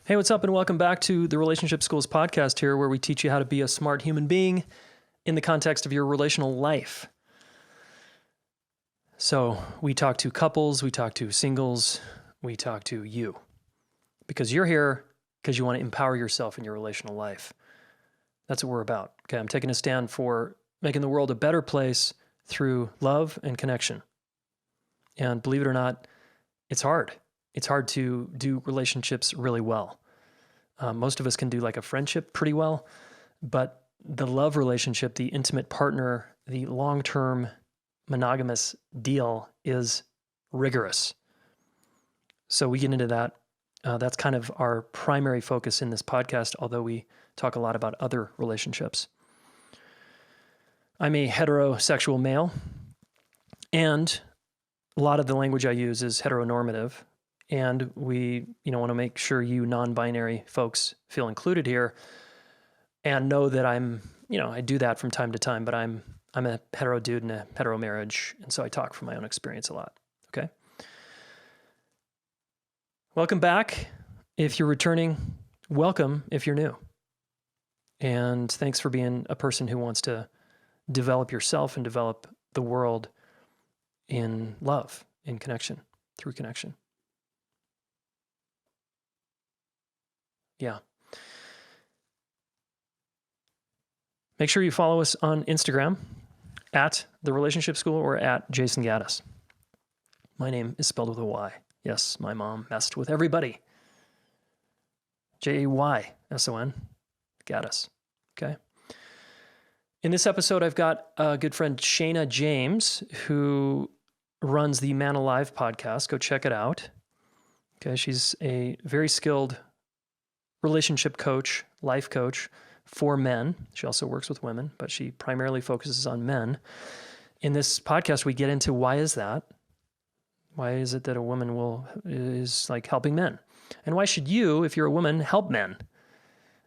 Hey, what's up, and welcome back to the Relationship Schools podcast here, where we teach you how to be a smart human being in the context of your relational life. So we talk to couples, we talk to singles, we talk to you, because you're here because you want to empower yourself in your relational life. That's what we're about. Okay, I'm taking a stand for making the world a better place through love and connection. And believe it or not, it's hard. It's hard to do relationships really well. Most of us can do like a friendship pretty well, but the love relationship, the intimate partner, the long-term monogamous deal is rigorous. So we get into that. That's kind of our primary focus in this podcast, although we talk a lot about other relationships. I'm a heterosexual male, and a lot of the language I use is heteronormative. And we, want to make sure you non-binary folks feel included here and know that I'm, I do that from time to time, but I'm a hetero dude in a hetero marriage. And so I talk from my own experience a lot. Okay. Welcome back. If you're returning, welcome if you're new. And thanks for being a person who wants to develop yourself and develop the world in love, in connection, through connection. Yeah. Make sure you follow us on Instagram at The Relationship School or at Jason Gaddis. My name is spelled with a Y. Yes, my mom messed with everybody. Jayson, Gaddis. Okay. In this episode, I've got a good friend, Shana James, who runs the Man Alive podcast. Go check it out. Okay. She's a very skilled relationship coach, life coach for men. She also works with women, but she primarily focuses on men. In this podcast, we get into why is that? Why is it that a woman is like helping men? And why should you, if you're a woman, help men?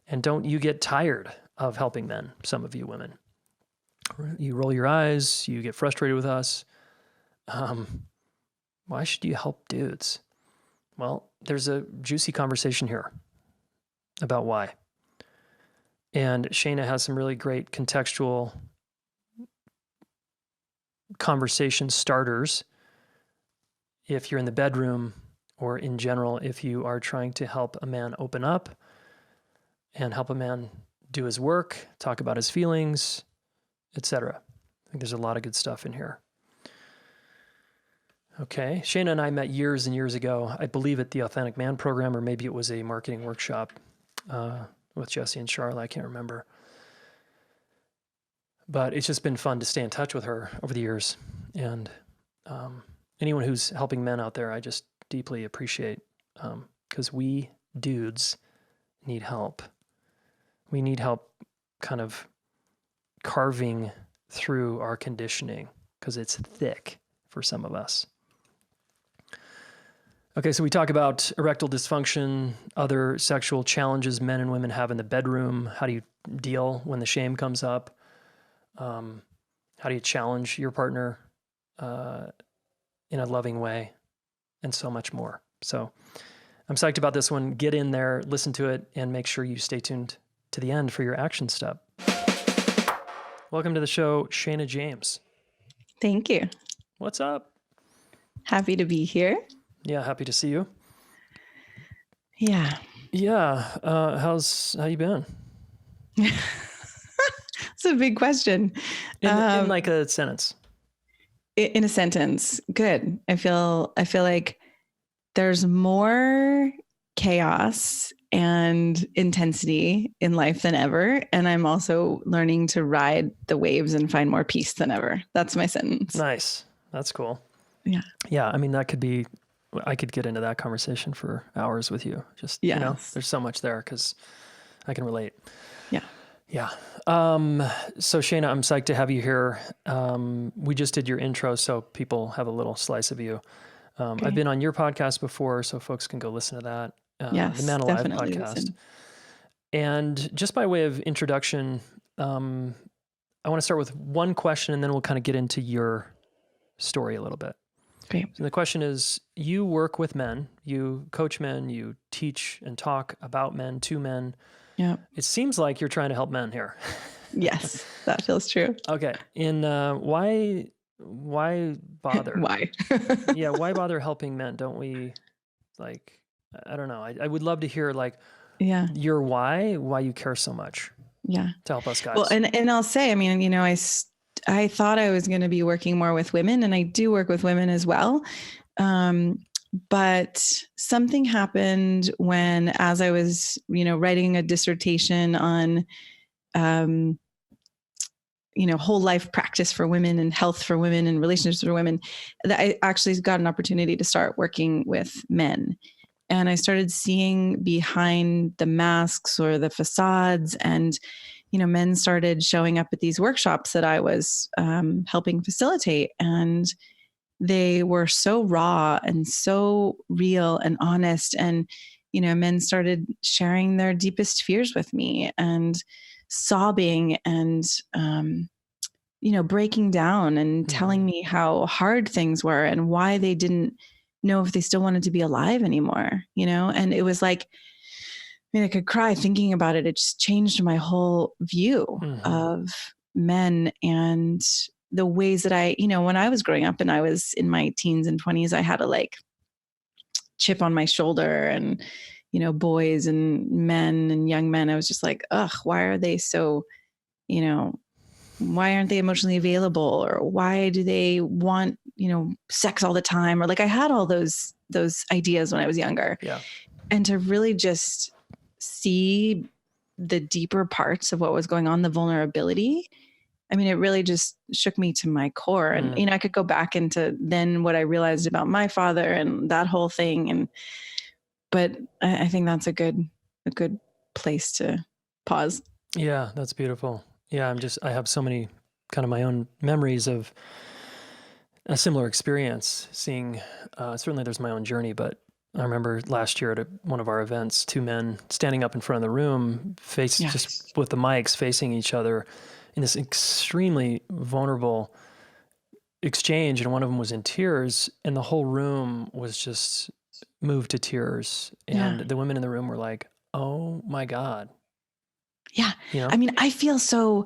And don't you get tired of helping men? Some of you women, you roll your eyes, you get frustrated with us. Why should you help dudes? Well, there's a juicy conversation here about why. And Shana has some really great contextual conversation starters if you're in the bedroom or in general, if you are trying to help a man open up and help a man do his work, talk about his feelings, etc. I think there's a lot of good stuff in here. Okay. Shana and I met years and years ago, I believe at the Authentic Man program, or maybe it was a marketing workshop with Jesse and Charlotte. I can't remember. But it's just been fun to stay in touch with her over the years. And anyone who's helping men out there, I just deeply appreciate, because we dudes need help. We need help kind of carving through our conditioning because it's thick for some of us. Okay, so we talk about erectile dysfunction, other sexual challenges men and women have in the bedroom. How do you deal when the shame comes up? How do you challenge your partner in a loving way? And so much more. So I'm psyched about this one. Get in there, listen to it, and make sure you stay tuned to the end for your action step. Welcome to the show, Shana James. Thank you. What's up? Happy to be here. Yeah, happy to see you. Yeah. Yeah. How you been? It's a big question. In like a sentence. In a sentence. Good. I feel like there's more chaos and intensity in life than ever. And I'm also learning to ride the waves and find more peace than ever. That's my sentence. Nice. That's cool. Yeah. Yeah. I mean, I could get into that conversation for hours with you. Just, there's so much there because I can relate. Yeah. Yeah. So Shana, I'm psyched to have you here. We just did your intro, so people have a little slice of you. Okay. I've been on your podcast before, so folks can go listen to that. Yes, the Man Alive podcast. Listen. And just by way of introduction, I want to start with one question and then we'll kind of get into your story a little bit. Great. So the question is, you work with men, you coach men, you teach and talk about men to men. Yeah. It seems like you're trying to help men here. Yes, that feels true. Okay. And why bother? Why? Yeah, why bother helping men? Don't we, like, I don't know. I would love to hear, like, Yeah. your why you care so much Yeah. to help us guys. Well, and I'll say, I mean, you know, I thought I was going to be working more with women, and I do work with women as well. But something happened when, as I was, you know, writing a dissertation on, you know, whole life practice for women and health for women and relationships for women, that I actually got an opportunity to start working with men. And I started seeing behind the masks or the facades, and, you know, men started showing up at these workshops that I was helping facilitate. And they were so raw and so real and honest. And, you know, men started sharing their deepest fears with me and sobbing and, you know, breaking down and telling me how hard things were and why they didn't know if they still wanted to be alive anymore, you know? And it was like, I mean, I could cry thinking about it. It just changed my whole view of men and the ways that I, you know, when I was growing up and I was in my teens and 20s, I had a like chip on my shoulder, and, you know, boys and men and young men, I was just like, ugh, why are they so, you know, why aren't they emotionally available, or why do they want, you know, sex all the time? Or like, I had all those ideas when I was younger. Yeah. And to really just see the deeper parts of what was going on, the vulnerability, I mean, it really just shook me to my core. And, you know, I could go back into then what I realized about my father and that whole thing. But I think that's a good place to pause. Yeah, that's beautiful. Yeah, I have so many kind of my own memories of a similar experience, seeing, certainly there's my own journey, but I remember last year at one of our events, two men standing up in front of the room, just with the mics facing each other in this extremely vulnerable exchange. And one of them was in tears, and the whole room was just moved to tears. And the women in the room were like, oh my God. Yeah. You know? I mean, I feel so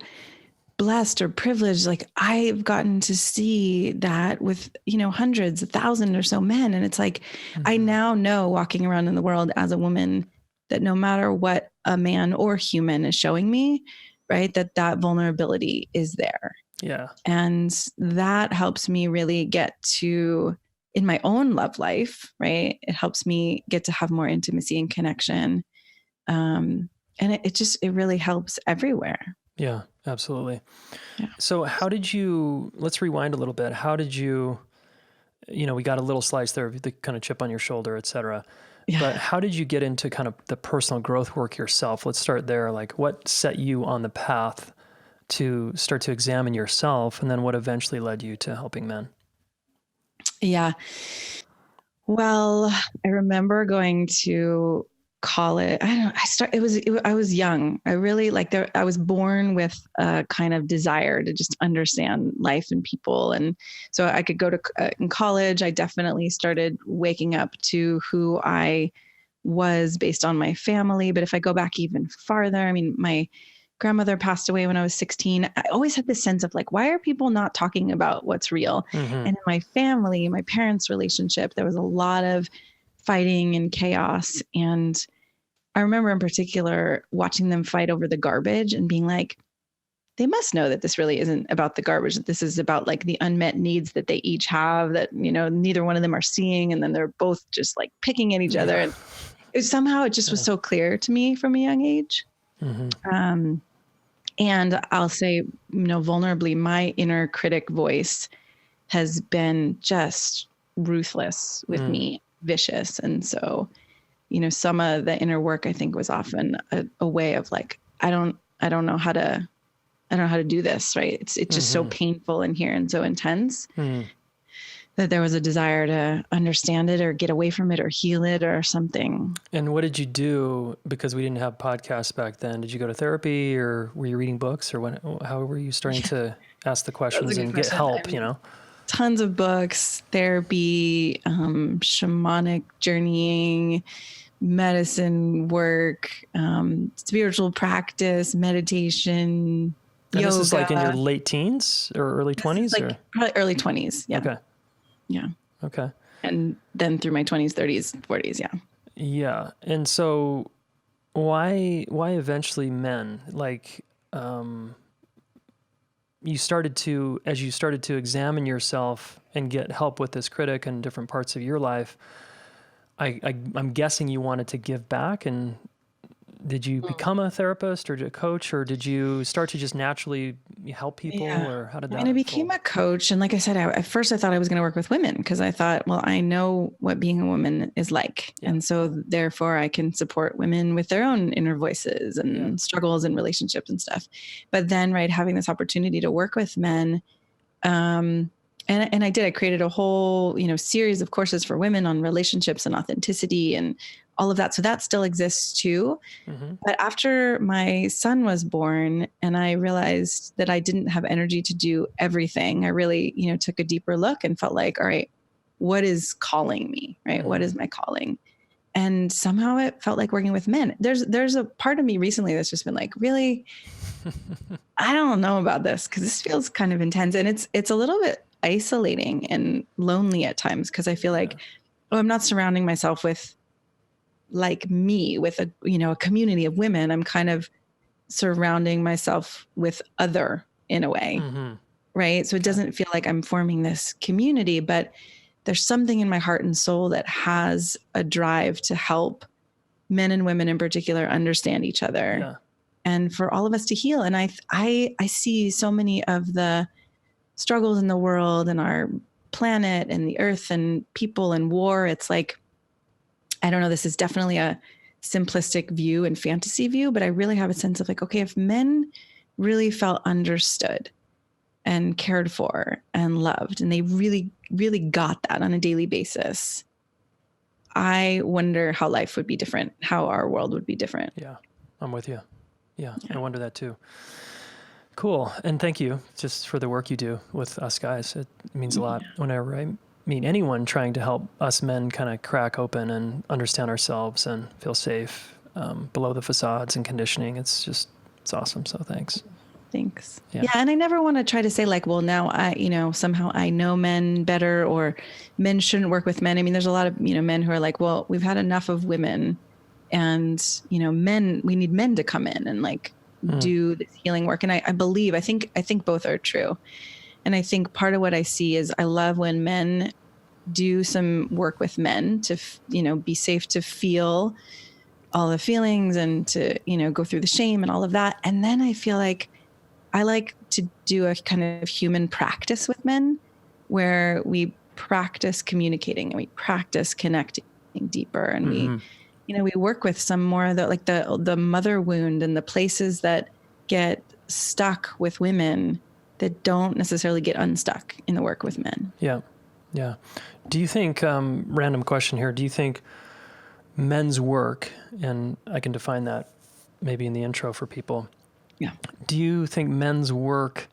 blessed or privileged. Like, I've gotten to see that with, you know, hundreds, 1,000 or so men. And it's like, I now know, walking around in the world as a woman, that no matter what a man or human is showing me, right, that vulnerability is there. Yeah. And that helps me really get to, in my own love life, right, it helps me get to have more intimacy and connection. And it really helps everywhere. Yeah, absolutely. Yeah. So let's rewind a little bit. How did you know, we got a little slice there of the kind of chip on your shoulder, et cetera. Yeah. But how did you get into kind of the personal growth work yourself? Let's start there. Like, what set you on the path to start to examine yourself, and then what eventually led you to helping men? Yeah. Well, I remember going to college. I was young. I really I was born with a kind of desire to just understand life and people. And so I could go to, in college, I definitely started waking up to who I was based on my family. But if I go back even farther, I mean, my grandmother passed away when I was 16. I always had this sense of like, why are people not talking about what's real? And in my family, my parents' relationship, there was a lot of fighting and chaos. And I remember in particular watching them fight over the garbage and being like, they must know that this really isn't about the garbage, that this is about like the unmet needs that they each have, that, you know, neither one of them are seeing. And then they're both just like picking at each other. And it just was so clear to me from a young age. And I'll say, you know, vulnerably, my inner critic voice has been just ruthless with me, vicious. And so, you know, some of the inner work, I think, was often a way of like, I don't know how to do this. Right. It's just so painful in here and so intense that there was a desire to understand it or get away from it or heal it or something. And what did you do? Because we didn't have podcasts back then. Did you go to therapy, or were you reading books, or how were you starting to ask the questions and get help, you know? tons of books, therapy, shamanic journeying, medicine work, spiritual practice, meditation, And this is like in your yoga. late teens or early This is 20s like or? probably early 20s. Yeah. Okay. Yeah. Okay. And then through my 20s, 30s, 40s. Yeah. Yeah. And so why eventually men? Like, as you started to examine yourself and get help with this critic and different parts of your life, I'm guessing you wanted to give back. And did you become a therapist or a coach, or did you start to just naturally help people, Yeah. or how did I that mean, I became unfold? a coach. And like I said, at first I thought I was going to work with women because I thought, well, I know what being a woman is like. Yeah. And so therefore I can support women with their own inner voices Yeah. and struggles and relationships and stuff. But then, right, having this opportunity to work with men, and I did. I created a whole, series of courses for women on relationships and authenticity and all of that. So that still exists too. Mm-hmm. But after my son was born and I realized that I didn't have energy to do everything, I really, took a deeper look and felt like, all right, what is calling me, right? Mm-hmm. What is my calling? And somehow it felt like working with men. There's a part of me recently that's just been like, really, I don't know about this because this feels kind of intense and it's a little bit isolating and lonely at times because I feel like, oh, I'm not surrounding myself with like me with a community of women. I'm kind of surrounding myself with other in a way. Mm-hmm. Right. So it doesn't feel like I'm forming this community, but there's something in my heart and soul that has a drive to help men and women in particular understand each other. Yeah. And for all of us to heal. And I see so many of the struggles in the world and our planet and the earth and people and war. It's like, I don't know, this is definitely a simplistic view and fantasy view, but I really have a sense of like, okay, if men really felt understood and cared for and loved, and they really, really got that on a daily basis, I wonder how life would be different, how our world would be different. Yeah. I'm with you. Yeah. I wonder that too. Cool. And thank you just for the work you do with us guys. It means a lot whenever I meet anyone trying to help us men kind of crack open and understand ourselves and feel safe below the facades and conditioning. It's awesome. So thanks. Thanks. Yeah. Yeah. And I never want to try to say like, well, now somehow I know men better or men shouldn't work with men. I mean, there's a lot of, men who are like, well, we've had enough of women and, men, we need men to come in and like do this healing work. And I think both are true. And I think part of what I see is I love when men do some work with men to, be safe to feel all the feelings and to, go through the shame and all of that. And then I feel like I like to do a kind of human practice with men where we practice communicating and we practice connecting deeper. And we work with some more of the mother wound and the places that get stuck with women that don't necessarily get unstuck in the work with men. Yeah. Yeah. Do you think, random question here, do you think men's work, and I can define that maybe in the intro for people. Yeah. Do you think men's work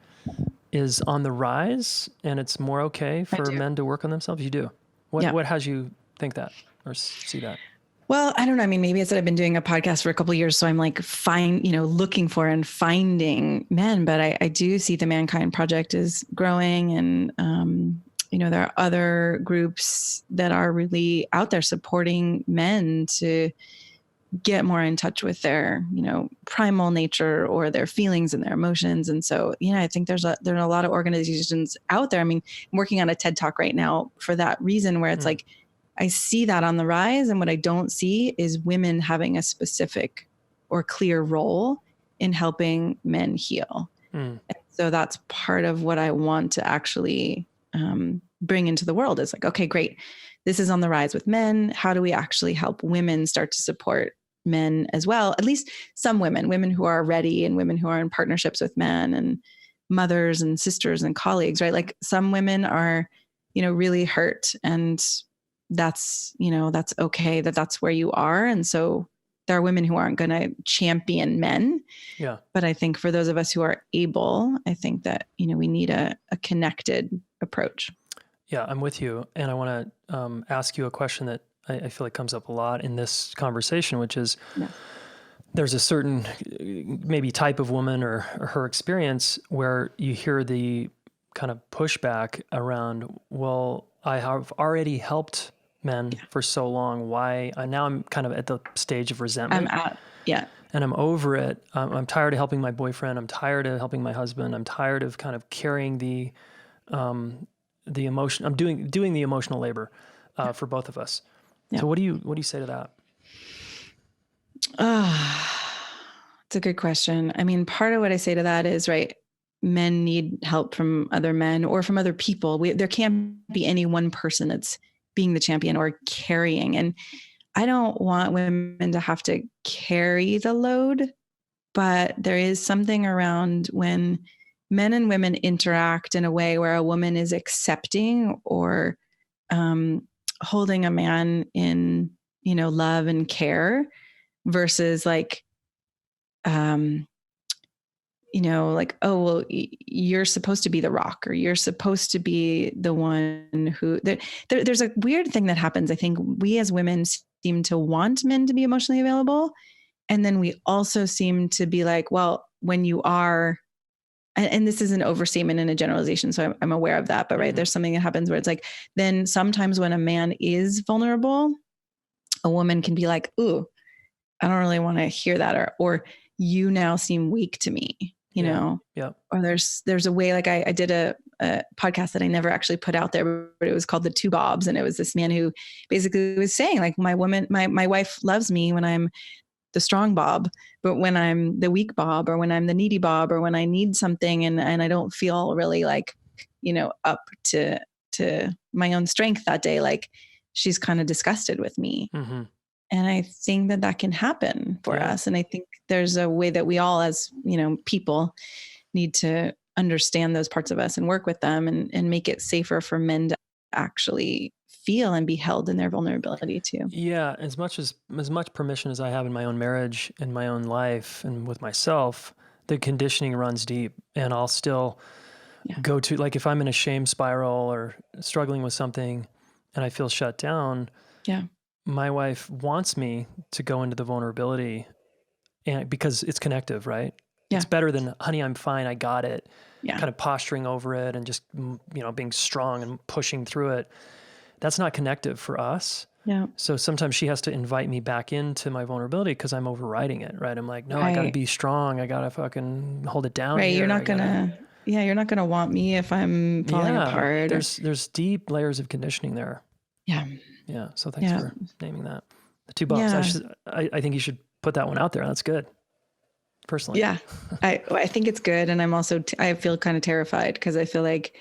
is on the rise and it's more okay for men to work on themselves? You do. What has you think that or see that? Well, I don't know. I mean, maybe it's that I've been doing a podcast for a couple of years, so I'm like looking for and finding men. But I do see the Mankind Project is growing, and there are other groups that are really out there supporting men to get more in touch with their primal nature or their feelings and their emotions. And so I think there are a lot of organizations out there. I mean, I'm working on a TED Talk right now for that reason, where it's like I see that on the rise, and what I don't see is women having a specific or clear role in helping men heal. And so that's part of what I want to actually bring into the world is like, okay, great. This is on the rise with men. How do we actually help women start to support men as well? At least some women who are ready, and women who are in partnerships with men, and mothers and sisters and colleagues, right? Like some women are, really hurt, and that's okay that's where you are. And so there are women who aren't going to champion men. Yeah. But I think for those of us who are able, I think that, we need a connected approach. Yeah, I'm with you. And I want to ask you a question that I feel like comes up a lot in this conversation, which is Yeah. there's a certain maybe type of woman or her experience where you hear the kind of pushback around, well, I have already helped men for so long. Why? Now I'm kind of at the stage of resentment. Yeah. And I'm over it. I'm tired of helping my boyfriend. I'm tired of helping my husband. I'm tired of kind of carrying the emotion. I'm doing the emotional labor for both of us. Yeah. So what do you say to that? It's a good question. I mean, part of what I say to that is, right, men need help from other men or from other people. There can't be any one person that's being the champion or carrying. And I don't want women to have to carry the load, but there is something around when men and women interact in a way where a woman is accepting or holding a man in, love and care versus like, like, oh, well, you're supposed to be the rock or you're supposed to be the one who there's a weird thing that happens. I think we as women seem to want men to be emotionally available. And then we also seem to be like, well, when you are, and this is an overstatement and a generalization, so I'm aware of that, but right, there's something that happens where it's like, then sometimes when a man is vulnerable, a woman can be like, ooh, I don't really want to hear that, or you now seem weak to me, Yeah. Or there's a way, like I did a podcast that I never actually put out there, but it was called The Two Bobs. And it was this man who basically was saying like, my wife loves me when I'm the strong Bob, but when I'm the weak Bob, or when I'm the needy Bob, or when I need something and I don't feel really like, up to my own strength that day, like she's kind of disgusted with me. Mm-hmm. And I think that can happen for us. And I think there's a way that we all, as, people, need to understand those parts of us and work with them and make it safer for men to actually feel and be held in their vulnerability too. Yeah. As much permission as I have in my own marriage, in my own life, and with myself, the conditioning runs deep. And I'll still go to, like, if I'm in a shame spiral or struggling with something and I feel shut down. Yeah. My wife wants me to go into the vulnerability, and because it's connective, right? Yeah. It's better than, honey, I'm fine, I got it. Yeah. Kind of posturing over it and just, being strong and pushing through it. That's not connective for us. Yeah. So sometimes she has to invite me back into my vulnerability because I'm overriding it, right? I'm like, no, I got to be strong. I got to fucking hold it down. Right. You're not going to, you're not going to want me if I'm falling apart. There's deep layers of conditioning there. Yeah. Yeah. So thanks for naming that. The Two Bobs. Yeah. I think you should put that one out there. That's good. Personally. Yeah. I think it's good. And I'm also, I feel kind of terrified because I feel like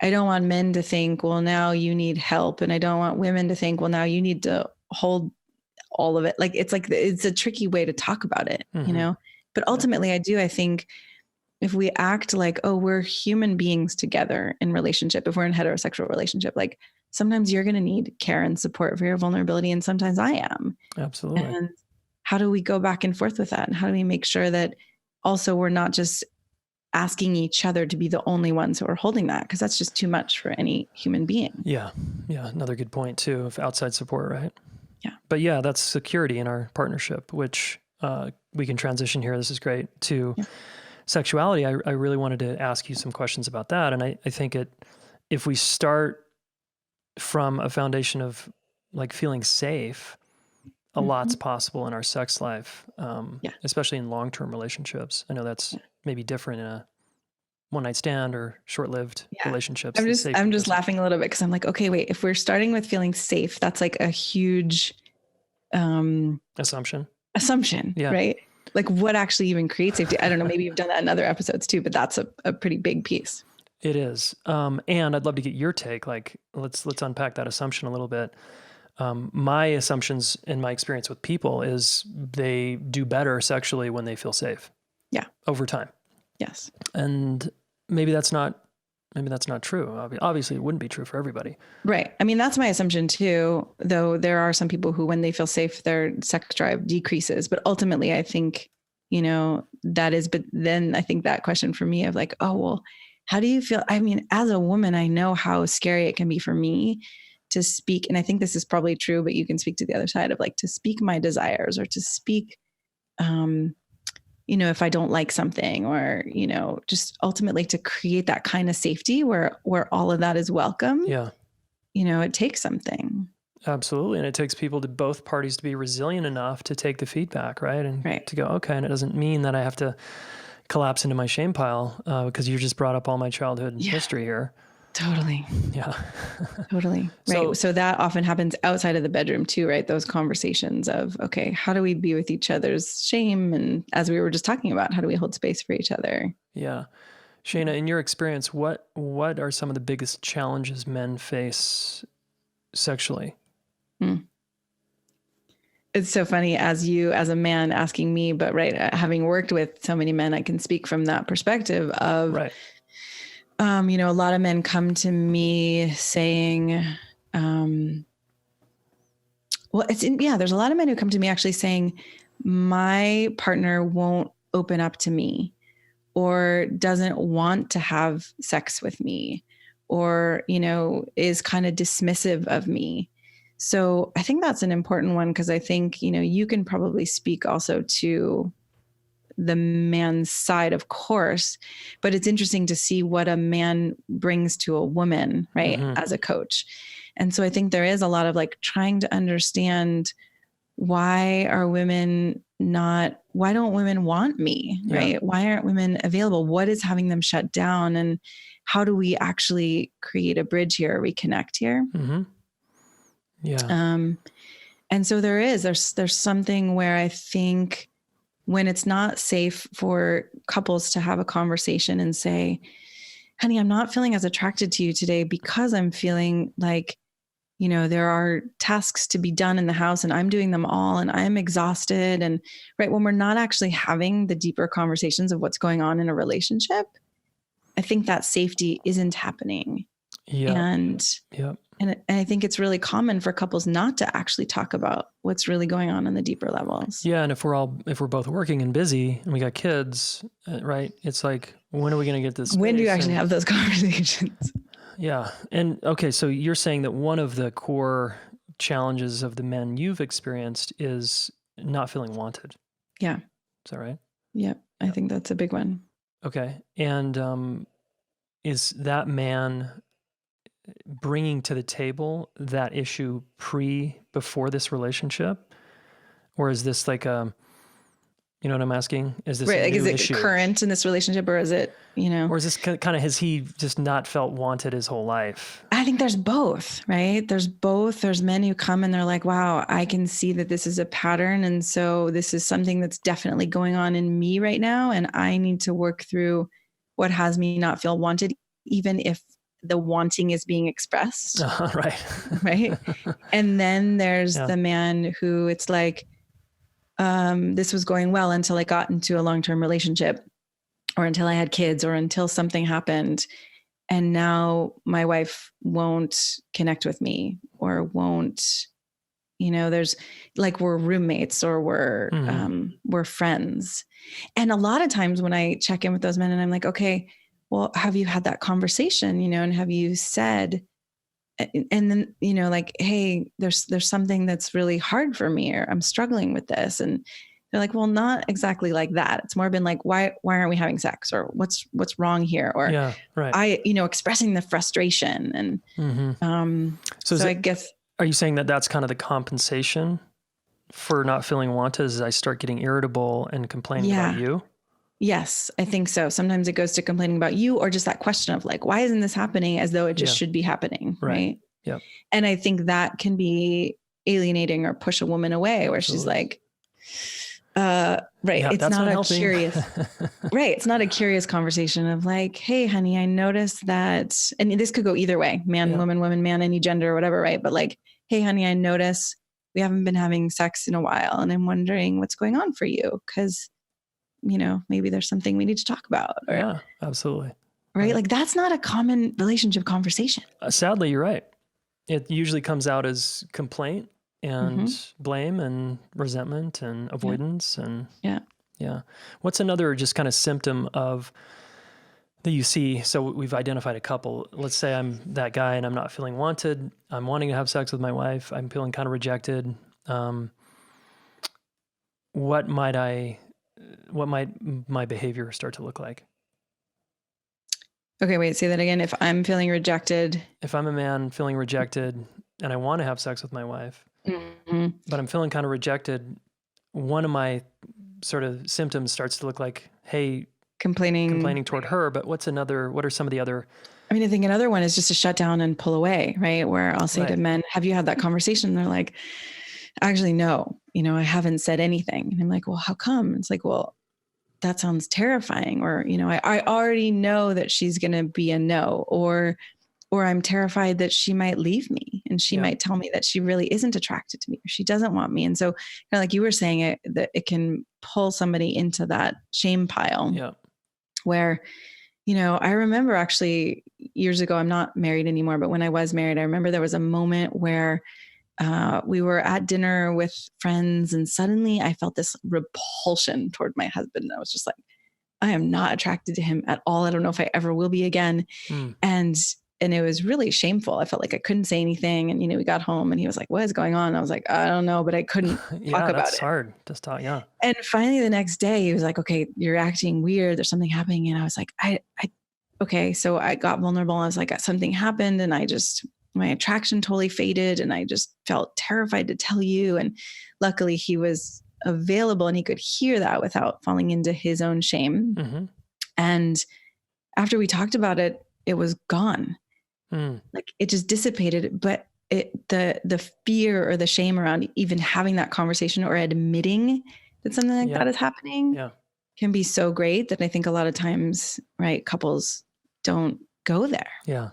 I don't want men to think, well, now you need help. And I don't want women to think, well, now you need to hold all of it. Like, it's a tricky way to talk about it, but ultimately I think if we act like, oh, we're human beings together in relationship, if we're in heterosexual relationship, like sometimes you're going to need care and support for your vulnerability. And sometimes I am. Absolutely. And how do we go back and forth with that? And how do we make sure that also we're not just asking each other to be the only ones who are holding that? Because that's just too much for any human being. Yeah. Yeah. Another good point too, of outside support, right? Yeah. But yeah, that's security in our partnership, which we can transition here. This is great to sexuality. I really wanted to ask you some questions about that. And I think if we start from a foundation of like feeling safe, a lot's possible in our sex life, especially in long-term relationships. I know that's maybe different in a one-night stand or short-lived relationships. I'm just laughing a little bit because I'm like, okay, wait, if we're starting with feeling safe, that's like a huge assumption, right? Like what actually even creates safety? I don't know. Maybe you've done that in other episodes too, but that's a pretty big piece. It is. And I'd love to get your take. Like, let's unpack that assumption a little bit. My assumptions in my experience with people is they do better sexually when they feel safe. Yeah. Over time. Yes. And maybe that's not true. Obviously it wouldn't be true for everybody. Right. I mean, that's my assumption too, though there are some people who, when they feel safe, their sex drive decreases, but ultimately I think, that is, but then I think that question for me of like, oh, well, how do you feel? I mean, as a woman, I know how scary it can be for me to speak. And I think this is probably true, but you can speak to the other side of like to speak my desires or to speak, if I don't like something or, just ultimately to create that kind of safety where all of that is welcome. Yeah. It takes something. Absolutely. And it takes both parties to be resilient enough to take the feedback, right? And to go, okay, and it doesn't mean that I have to collapse into my shame pile because you just brought up all my childhood history here. Totally. Yeah. Totally. Right. So that often happens outside of the bedroom too, right? Those conversations of, okay, how do we be with each other's shame? And as we were just talking about, how do we hold space for each other? Yeah. Shana, in your experience, what are some of the biggest challenges men face sexually? It's so funny as a man asking me, but having worked with so many men, I can speak from that perspective of, a lot of men come to me saying, there's a lot of men who come to me actually saying my partner won't open up to me or doesn't want to have sex with me or, is kind of dismissive of me. So I think that's an important one because I think, you can probably speak also to the man's side, of course, but it's interesting to see what a man brings to a woman, right? Mm-hmm. As a coach. And so I think there is a lot of like trying to understand why don't women want me, right? Yeah. Why aren't women available? What is having them shut down? And how do we actually create a bridge here, reconnect here? Mm-hmm. Yeah. And so there's something where I think when it's not safe for couples to have a conversation and say, honey, I'm not feeling as attracted to you today because I'm feeling like, there are tasks to be done in the house and I'm doing them all and I'm exhausted. And right when we're not actually having the deeper conversations of what's going on in a relationship, I think that safety isn't happening. Yeah. And I think it's really common for couples not to actually talk about what's really going on the deeper levels. Yeah. And if we're both working and busy and we got kids, right? It's like, when are we going to get this space? When do you actually have those conversations? Yeah. And okay, so you're saying that one of the core challenges of the men you've experienced is not feeling wanted. Yeah. Is that right? Yeah. I think that's a big one. Okay. And is that man bringing to the table that issue before this relationship? Or is this like you know what I'm asking? Is this is it issue? Current in this relationship, or is it, or is this kind of, has he just not felt wanted his whole life? I think there's both, right? There's both. There's men who come and they're like, wow, I can see that this is a pattern. And so this is something that's definitely going on in me right now. And I need to work through what has me not feel wanted, even if the wanting is being expressed. Right. Right. And then there's the man who it's like, this was going well until I got into a long-term relationship or until I had kids or until something happened. And now my wife won't connect with me or won't, there's like, we're roommates or we're friends. And a lot of times when I check in with those men and I'm like, okay, well, have you had that conversation, and have you said, and then, like, hey, there's something that's really hard for me, or I'm struggling with this. And they're like, well, not exactly like that. It's more been like, why aren't we having sex, or what's wrong here? Or expressing the frustration. And, so I guess, are you saying that that's kind of the compensation for not feeling wanted, is I start getting irritable and complaining about you? Yes, I think so. Sometimes it goes to complaining about you, or just that question of like, why isn't this happening, as though it just should be happening. Right. Yeah. And I think that can be alienating or push a woman away, where she's like, it's not a curious, it's not a curious conversation of like, hey, honey, I noticed that, and this could go either way, man, woman, man, any gender or whatever. Right. But like, hey, honey, I notice we haven't been having sex in a while and I'm wondering what's going on for you. 'Cause maybe there's something we need to talk about. Or, yeah, absolutely. Right. Like that's not a common relationship conversation. Sadly, you're right. It usually comes out as complaint and blame and resentment and avoidance. And yeah. What's another just kind of symptom of that you see. So we've identified a couple. Let's say I'm that guy and I'm not feeling wanted. I'm wanting to have sex with my wife. I'm feeling kind of rejected. What might my behavior start to look like? Okay, wait, say that again. If I'm feeling rejected. If I'm a man feeling rejected and I want to have sex with my wife, but I'm feeling kind of rejected, one of my sort of symptoms starts to look like, hey, complaining toward her. But what are some of the other? I mean, I think another one is just to shut down and pull away, right? Where I'll say to men, have you had that conversation? And they're like, actually, no, I haven't said anything. And I'm like, well, how come? It's like, well, that sounds terrifying. Or, I already know that she's going to be a no, or I'm terrified that she might leave me and she might tell me that she really isn't attracted to me or she doesn't want me. And so kind of like you were saying, that it can pull somebody into that shame pile where, I remember actually years ago, I'm not married anymore, but when I was married, I remember there was a moment where we were at dinner with friends and suddenly I felt this repulsion toward my husband. I was just like, I am not attracted to him at all. I don't know if I ever will be again. And it was really shameful. I felt like I couldn't say anything. And, we got home and he was like, what is going on? I was like, I don't know, but I couldn't talk about that's it. Hard to talk. Yeah. And finally the next day he was like, okay, you're acting weird. There's something happening. And I was like, okay. So I got vulnerable. I was like, something happened and my attraction totally faded. And I just felt terrified to tell you. And luckily he was available and he could hear that without falling into his own shame. And after we talked about it, it was gone. Like it just dissipated, but the fear or the shame around even having that conversation or admitting that something like that is happening can be so great that I think a lot of times, right, couples don't go there. Yeah.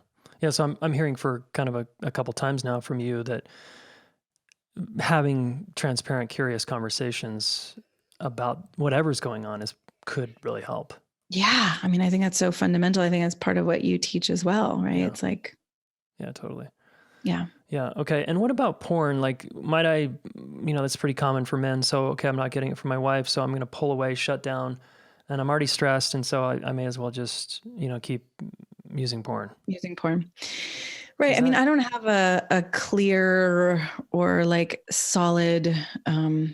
So I'm hearing for kind of a couple times now from you that having transparent, curious conversations about whatever's going on could really help. Yeah. I mean, I think that's so fundamental. I think that's part of what you teach as well, right? Yeah. It's like, yeah, totally. Yeah. Yeah. Okay. And what about porn? Like, might I, that's pretty common for men. So, okay, I'm not getting it from my wife. So I'm going to pull away, shut down, and I'm already stressed. And so I may as well just, keep using porn. Right. I mean, I don't have a clear or like solid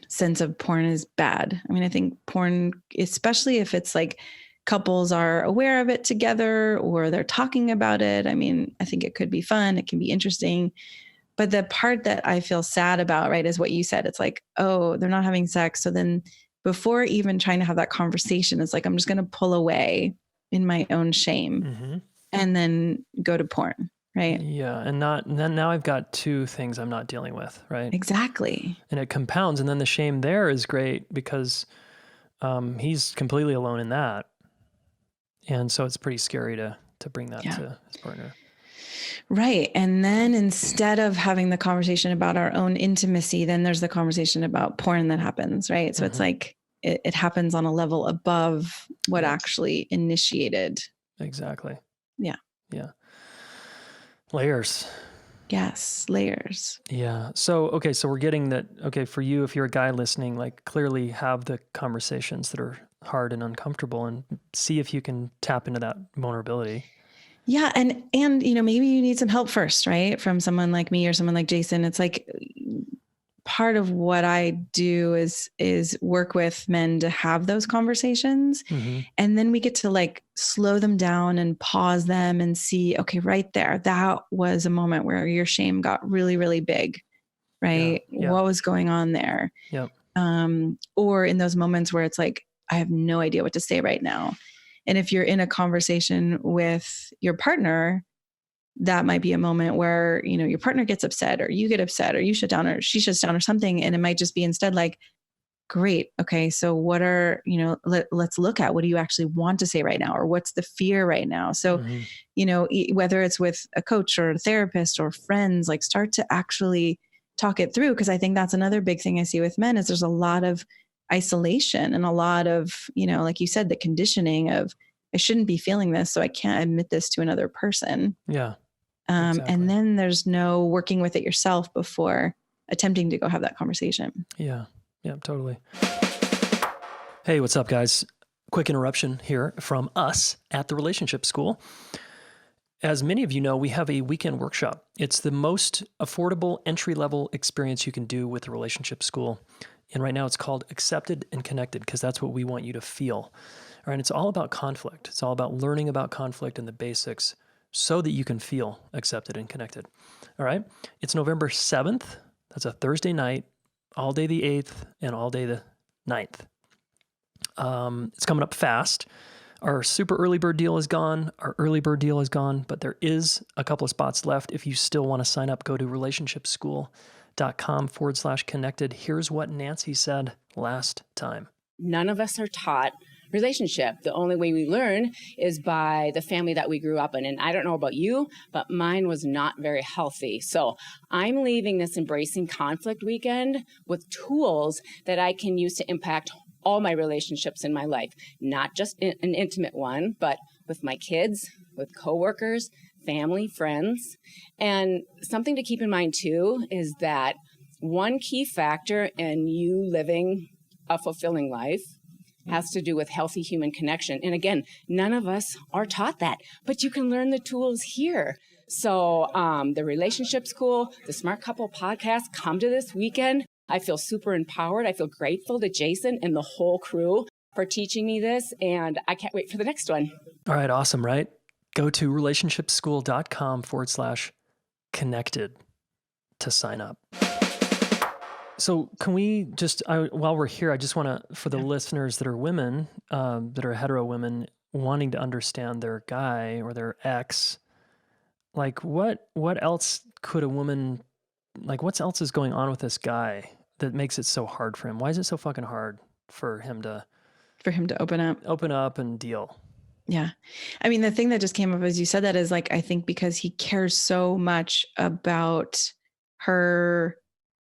sense of porn is bad. I mean, I think porn, especially if it's like couples are aware of it together or they're talking about it. I mean, I think it could be fun. It can be interesting. But the part that I feel sad about, right, is what you said. It's like, oh, they're not having sex. So then before even trying to have that conversation, it's like, I'm just going to pull away in my own shame and then go to porn. Right. Yeah. And then now I've got two things I'm not dealing with. Right. Exactly. And it compounds. And then the shame there is great because he's completely alone in that. And so it's pretty scary to bring that to his partner. Right. And then instead of having the conversation about our own intimacy, then there's the conversation about porn that happens. Right. So it's like it happens on a level above what actually initiated. Exactly. Yeah. Yeah. Layers. Yes, layers. Yeah. So, okay, so we're getting that, okay, for you, if you're a guy listening, like clearly have the conversations that are hard and uncomfortable and see if you can tap into that vulnerability. Yeah. And, maybe you need some help first, right? From someone like me or someone like Jason. It's like part of what I do is work with men to have those conversations. And then we get to like slow them down and pause them and see, okay, right there, that was a moment where your shame got really, really big, right? Yeah. What was going on there? Yep. Or in those moments where it's like, I have no idea what to say right now. And if you're in a conversation with your partner, that might be a moment where, your partner gets upset or you get upset or you shut down or she shuts down or something. And it might just be instead like, great. Okay. So what are, let's look at what do you actually want to say right now? Or what's the fear right now? So, whether it's with a coach or a therapist or friends, like start to actually talk it through. Cause I think that's another big thing I see with men is there's a lot of isolation and a lot of, like you said, the conditioning of I shouldn't be feeling this. So I can't admit this to another person. Yeah. Exactly. And then there's no working with it yourself before attempting to go have that conversation. Yeah. Yeah, totally. Hey, what's up, guys? Quick interruption here from us at the Relationship School. As many of you know, we have a weekend workshop. It's the most affordable entry-level experience you can do with the Relationship School. And right now it's called Accepted and Connected because that's what we want you to feel. All right, it's all about conflict. It's all about learning about conflict and the basics so that you can feel accepted and connected. All right, it's November 7th. That's a Thursday night, all day the 8th and all day the 9th. It's coming up fast. Our super early bird deal is gone. Our early bird deal is gone, but there is a couple of spots left. If you still want to sign up, go to relationshipschool.com/connected. Here's what Nancy said last time. None of us are taught relationship. The only way we learn is by the family that we grew up in. And I don't know about you, but mine was not very healthy. So I'm leaving this Embracing Conflict weekend with tools that I can use to impact all my relationships in my life, not just an intimate one, but with my kids, with coworkers, family, friends. And something to keep in mind too is that one key factor in you living a fulfilling life has to do with healthy human connection. And again, none of us are taught that, but you can learn the tools here. So the Relationship School, the Smart Couple podcast, come to this weekend. I feel super empowered. I feel grateful to Jason and the whole crew for teaching me this, and I can't wait for the next one. All right, awesome, right? Go to relationshipschool.com/connected to sign up. So can we just, while we're here, I just want to, for the listeners that are women, that are hetero women wanting to understand their guy or their ex, like what else could a woman, like what else is going on with this guy that makes it so hard for him? Why is it so fucking hard for him to open up and deal? Yeah. I mean, the thing that just came up as you said that is like, I think because he cares so much about her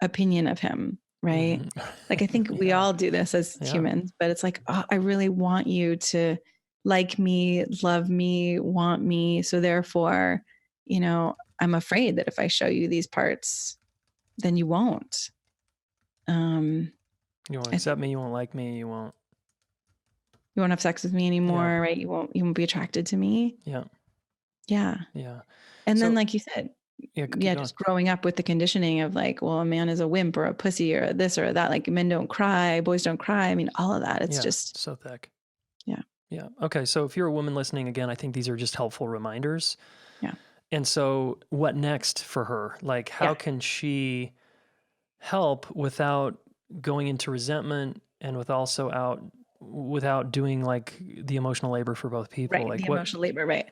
opinion of him, right? Like, I think we all do this as humans, but it's like, oh, I really want you to like me, love me, want me. So therefore, I'm afraid that if I show you these parts, then you won't. You won't accept me. You won't like me. You won't have sex with me anymore, right? You won't be attracted to me. Yeah. And then, like you said, just growing up with the conditioning of like, well, a man is a wimp or a pussy or this or that. Like, men don't cry, boys don't cry. I mean, all of that. It's just so thick. Yeah. Okay. So if you're a woman listening, again, I think these are just helpful reminders. Yeah. And so what next for her? Like, how can she help without going into resentment and without doing like the emotional labor for both people? Right. Like the emotional labor. Right.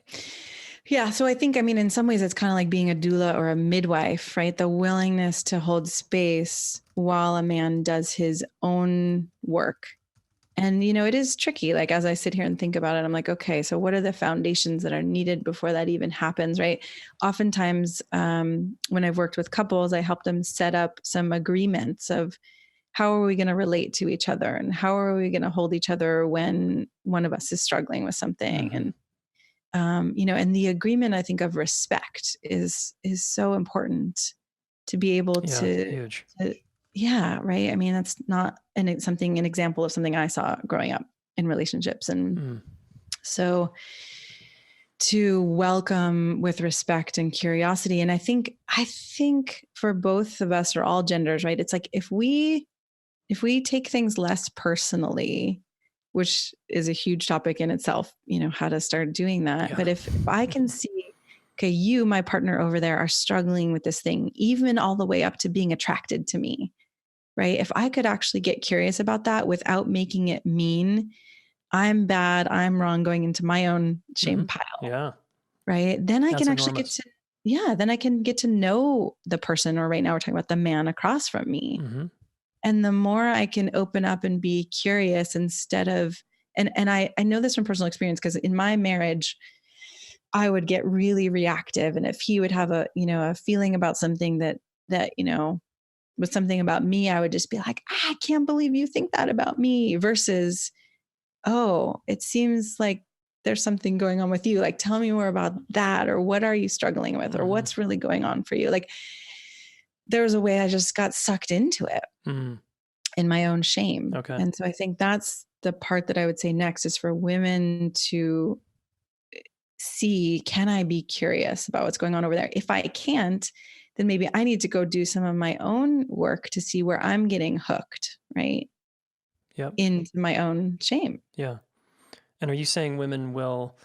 Yeah. So I think, in some ways it's kind of like being a doula or a midwife, right? The willingness to hold space while a man does his own work. And, it is tricky. Like, as I sit here and think about it, I'm like, okay, so what are the foundations that are needed before that even happens, right? Oftentimes, when I've worked with couples, I help them set up some agreements of how are we going to relate to each other and how are we going to hold each other when one of us is struggling with something. And, and the agreement, I think, of respect is so important to be able huge. Right. I mean, that's not an example of something I saw growing up in relationships. And so to welcome with respect and curiosity. And I think for both of us or all genders, right, it's like, if we take things less personally, which is a huge topic in itself, how to start doing that. But if I can see, okay, you, my partner over there, are struggling with this thing, even all the way up to being attracted to me, right? If I could actually get curious about that without making it mean I'm bad, I'm wrong, going into my own shame pile. Yeah. Right. Then I can actually then I can get to know the person, or right now we're talking about the man across from me. And the more I can open up and be curious instead of, and I know this from personal experience, because in my marriage, I would get really reactive. And if he would have a feeling about something that was something about me, I would just be like, I can't believe you think that about me, versus, oh, it seems like there's something going on with you. Like, tell me more about that, or what are you struggling with, or what's really going on for you? Like, there was a way I just got sucked into it in my own shame. Okay. And so I think that's the part that I would say next is for women to see, can I be curious about what's going on over there? If I can't, then maybe I need to go do some of my own work to see where I'm getting hooked, right? Yep. Into my own shame. Yeah. And are you saying women will,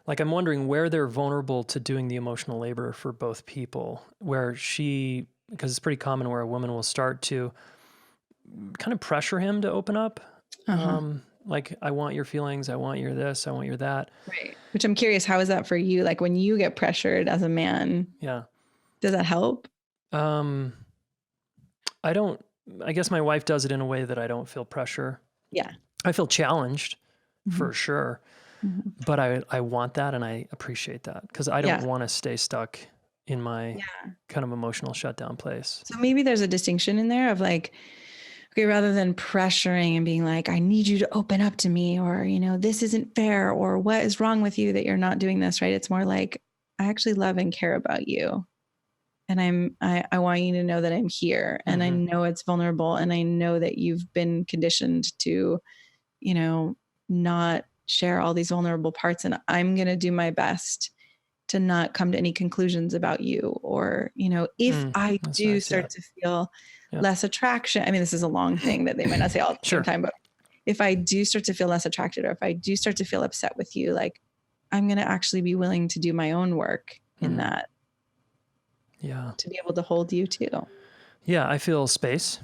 like, I'm wondering where they're vulnerable to doing the emotional labor for both people, where because it's pretty common where a woman will start to kind of pressure him to open up. Like, I want your feelings. I want your this. I want your that. Right. Which I'm curious, how is that for you? Like when you get pressured as a man, Yeah. does that help? I guess my wife does it in a way that I don't feel pressure. Yeah. I feel challenged for Mm-hmm. sure, but I want that and I appreciate that because I don't want to stay stuck in my kind of emotional shutdown place. So maybe there's a distinction in there of like, okay, rather than pressuring and being like, I need you to open up to me, or, you know, this isn't fair, or what is wrong with you that you're not doing this, right? It's more like, I actually love and care about you. And I want you to know that I'm here, and I know it's vulnerable, and I know that you've been conditioned to, you know, not share all these vulnerable parts. And I'm going to do my best to not come to any conclusions about you. Or, you know, if I do start to feel less attraction, I mean, this is a long thing that they might not say all at the same time, but if I do start to feel less attracted, or if I do start to feel upset with you, like, I'm going to actually be willing to do my own work in that. Yeah. To be able to hold you too. Yeah. I feel space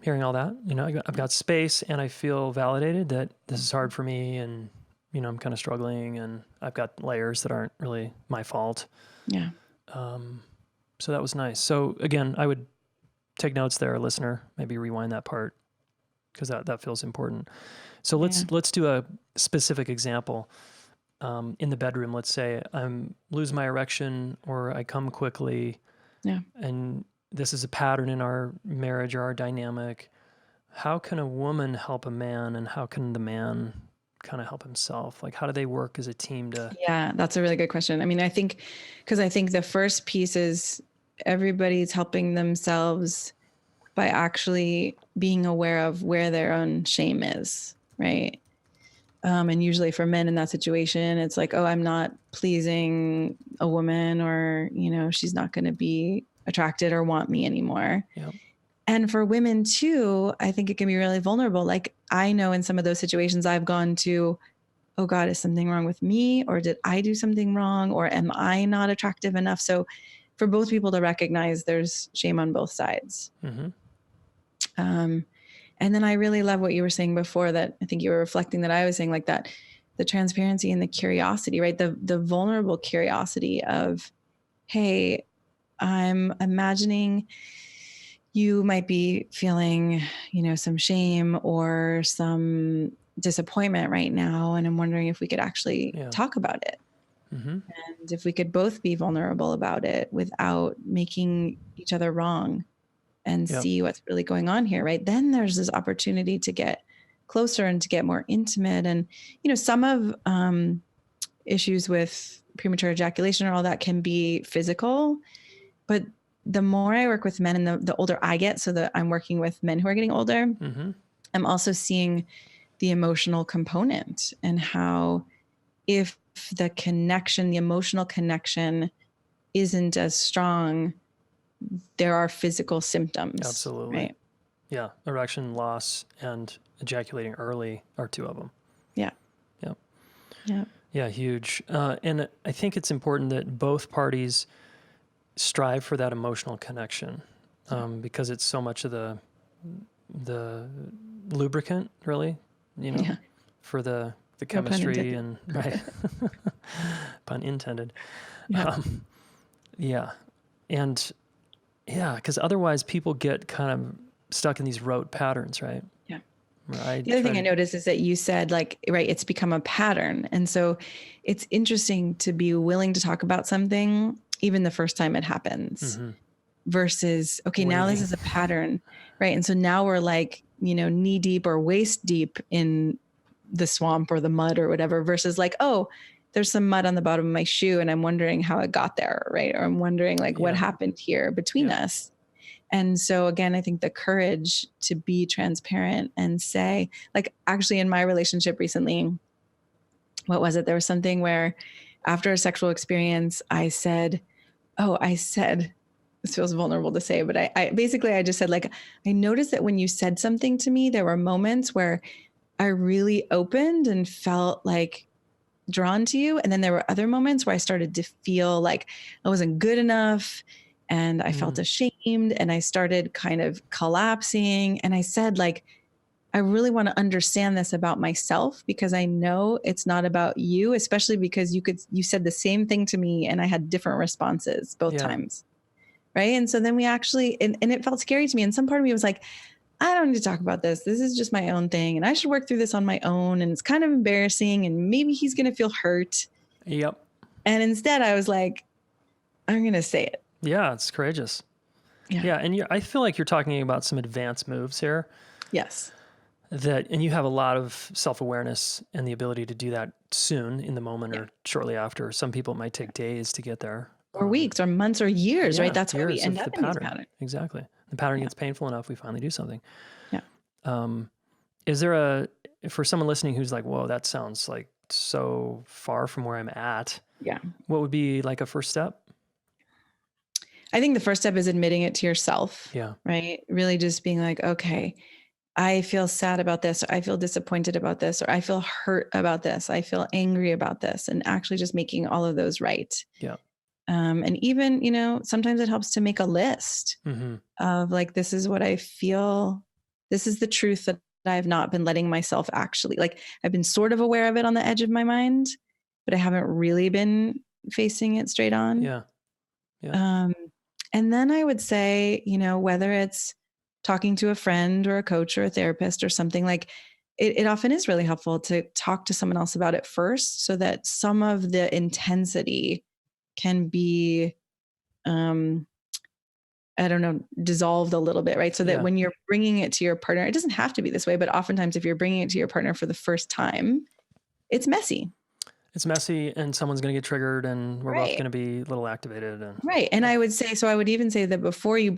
hearing all that, you know, I've got space and I feel validated that this is hard for me and, you know, I'm kind of struggling and I've got layers that aren't really my fault. Yeah. So that was nice. So again, I would take notes there, listener, maybe rewind that part because that feels important. So let's do a specific example. In the bedroom, let's say I'm lose my erection or I come quickly. Yeah. And this is a pattern in our marriage or our dynamic. How can a woman help a man and how can the man kind of help himself? Like, how do they work as a team to? Yeah, that's a really good question. I mean, I think the first piece is everybody's helping themselves by actually being aware of where their own shame is, right? And usually for men in that situation, it's like, oh, I'm not pleasing a woman, or, you know, she's not going to be attracted or want me anymore. Yep. And for women too, I think it can be really vulnerable. Like, I know in some of those situations I've gone to, oh God, is something wrong with me? Or did I do something wrong? Or am I not attractive enough? So for both people to recognize there's shame on both sides. And then I really love what you were saying before, that I think you were reflecting that I was saying, like, that the transparency and the curiosity, right? The vulnerable curiosity of, hey, I'm imagining you might be feeling, you know, some shame or some disappointment right now. And I'm wondering if we could actually talk about it. And if we could both be vulnerable about it without making each other wrong and see what's really going on here, right? Then there's this opportunity to get closer and to get more intimate. And, you know, some of issues with premature ejaculation or all that can be physical, but the more I work with men and the older I get, so that I'm working with men who are getting older, I'm also seeing the emotional component and how if the connection, the emotional connection isn't as strong, there are physical symptoms. Absolutely. Right? Yeah. Erection loss and ejaculating early are two of them. Yeah. Yep. Yeah. Yeah. Huge. And I think it's important that both parties strive for that emotional connection because it's so much of the lubricant, really, you know, for the chemistry and right. Pun intended. Yeah. And because otherwise people get kind of stuck in these rote patterns, right? Yeah. Right. The other thing I noticed is that you said, like, right, it's become a pattern. And so it's interesting to be willing to talk about something even the first time it happens versus, okay, now this is a pattern, right? And so now we're like, you know, knee deep or waist deep in the swamp or the mud or whatever, versus like, oh, there's some mud on the bottom of my shoe and I'm wondering how it got there, right? Or I'm wondering, like, what happened here between us. And so again, I think the courage to be transparent and say, like, actually in my relationship recently, what was it? There was something where after a sexual experience, I said, this feels vulnerable to say, but I basically, I just said, like, I noticed that when you said something to me, there were moments where I really opened and felt like drawn to you. And then there were other moments where I started to feel like I wasn't good enough and I felt ashamed and I started kind of collapsing. And I said, like, I really want to understand this about myself because I know it's not about you, especially because you said the same thing to me and I had different responses both times. Right. And so then we actually, and it felt scary to me. And some part of me was like, I don't need to talk about this. This is just my own thing. And I should work through this on my own. And it's kind of embarrassing. And maybe he's going to feel hurt. Yep. And instead I was like, I'm going to say it. Yeah. It's courageous. Yeah. And I feel like you're talking about some advanced moves here. Yes. And you have a lot of self-awareness and the ability to do that soon in the moment or shortly after. Some people it might take days to get there. Or weeks or months or years, right? That's where we end up in these patterns. Exactly. The pattern gets painful enough, we finally do something. Yeah. Is there for someone listening who's like, whoa, that sounds like so far from where I'm at. Yeah. What would be like a first step? I think the first step is admitting it to yourself. Yeah. Right. Really just being like, okay, I feel sad about this, or I feel disappointed about this, or I feel hurt about this. I feel angry about this, and actually just making all of those right. Yeah. And even, sometimes it helps to make a list of like, this is what I feel. This is the truth that I have not been letting myself actually, like, I've been sort of aware of it on the edge of my mind, but I haven't really been facing it straight on. Yeah. Yeah. And then I would say, whether it's talking to a friend or a coach or a therapist or something, like it often is really helpful to talk to someone else about it first so that some of the intensity can be, dissolved a little bit, right? So that when you're bringing it to your partner, it doesn't have to be this way, but oftentimes if you're bringing it to your partner for the first time, it's messy. It's messy and someone's going to get triggered and we're both going to be a little activated. Right. And I would say, so I would even say that before you